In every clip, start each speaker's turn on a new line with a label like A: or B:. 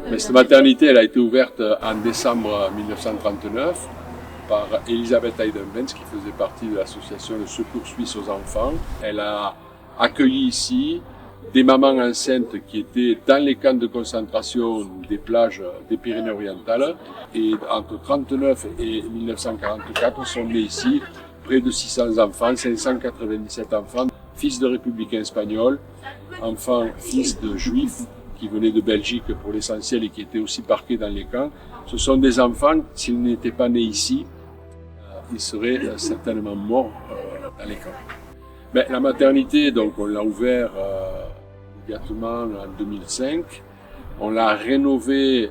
A: Mais cette maternité, elle a été ouverte en décembre 1939 par Elisabeth Heidenbenz, qui faisait partie de l'association de secours suisse aux enfants. Elle a accueilli ici des mamans enceintes qui étaient dans les camps de concentration des plages des Pyrénées-Orientales. Et entre 1939 et 1944 sont nés ici près de 600 enfants, 597 enfants, fils de républicains espagnols, enfants, fils de juifs qui venaient de Belgique pour l'essentiel et qui étaient aussi parqués dans les camps. Ce sont des enfants, s'ils n'étaient pas nés ici, ils seraient certainement morts dans les camps. Mais la maternité, donc on l'a ouvert immédiatement en 2005. On l'a rénové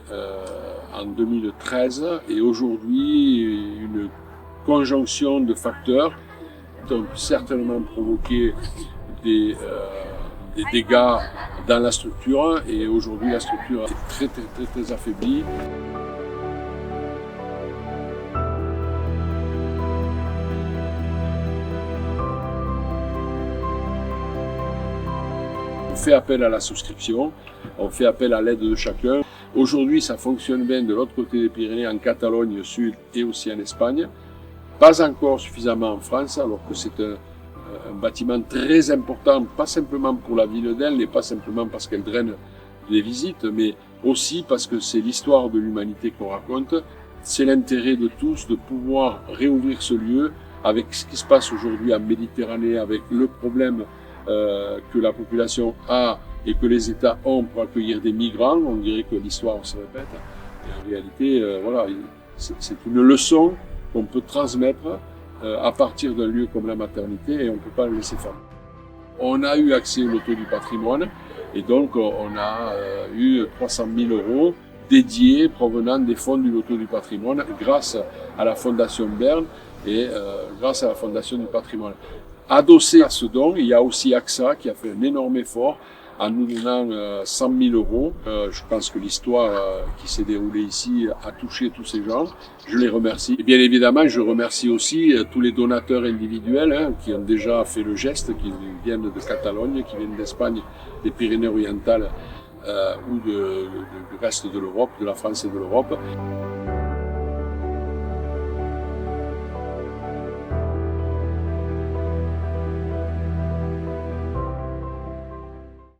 A: en 2013 et aujourd'hui, une conjonction de facteurs ont certainement provoqué des dégâts dans la structure et aujourd'hui la structure est très affaiblie. On fait appel à la souscription, on fait appel à l'aide de chacun. Aujourd'hui, ça fonctionne bien de l'autre côté des Pyrénées, en Catalogne sud et aussi en Espagne. Pas encore suffisamment en France, alors que c'est un bâtiment très important, pas simplement pour la ville d'Elne et pas simplement parce qu'elle draine des visites, mais aussi parce que c'est l'histoire de l'humanité qu'on raconte. C'est l'intérêt de tous de pouvoir réouvrir ce lieu avec ce qui se passe aujourd'hui en Méditerranée, avec le problème que la population a et que les États ont pour accueillir des migrants. On dirait que l'histoire se répète. Et en réalité, voilà, c'est une leçon qu'on peut transmettre à partir d'un lieu comme la maternité et on ne peut pas le laisser faire. On a eu accès au loto du patrimoine et donc on a eu 300 000 € dédiés provenant des fonds du loto du patrimoine grâce à la Fondation Bern et grâce à la Fondation du patrimoine. Adossé à ce don, il y a aussi AXA qui a fait un énorme effort en nous donnant 100 000 €. Je pense que l'histoire qui s'est déroulée ici a touché tous ces gens. Je les remercie. Et bien évidemment, je remercie aussi tous les donateurs individuels qui ont déjà fait le geste, qui viennent de Catalogne, qui viennent d'Espagne, des Pyrénées-Orientales ou du reste de l'Europe, de la France et de l'Europe.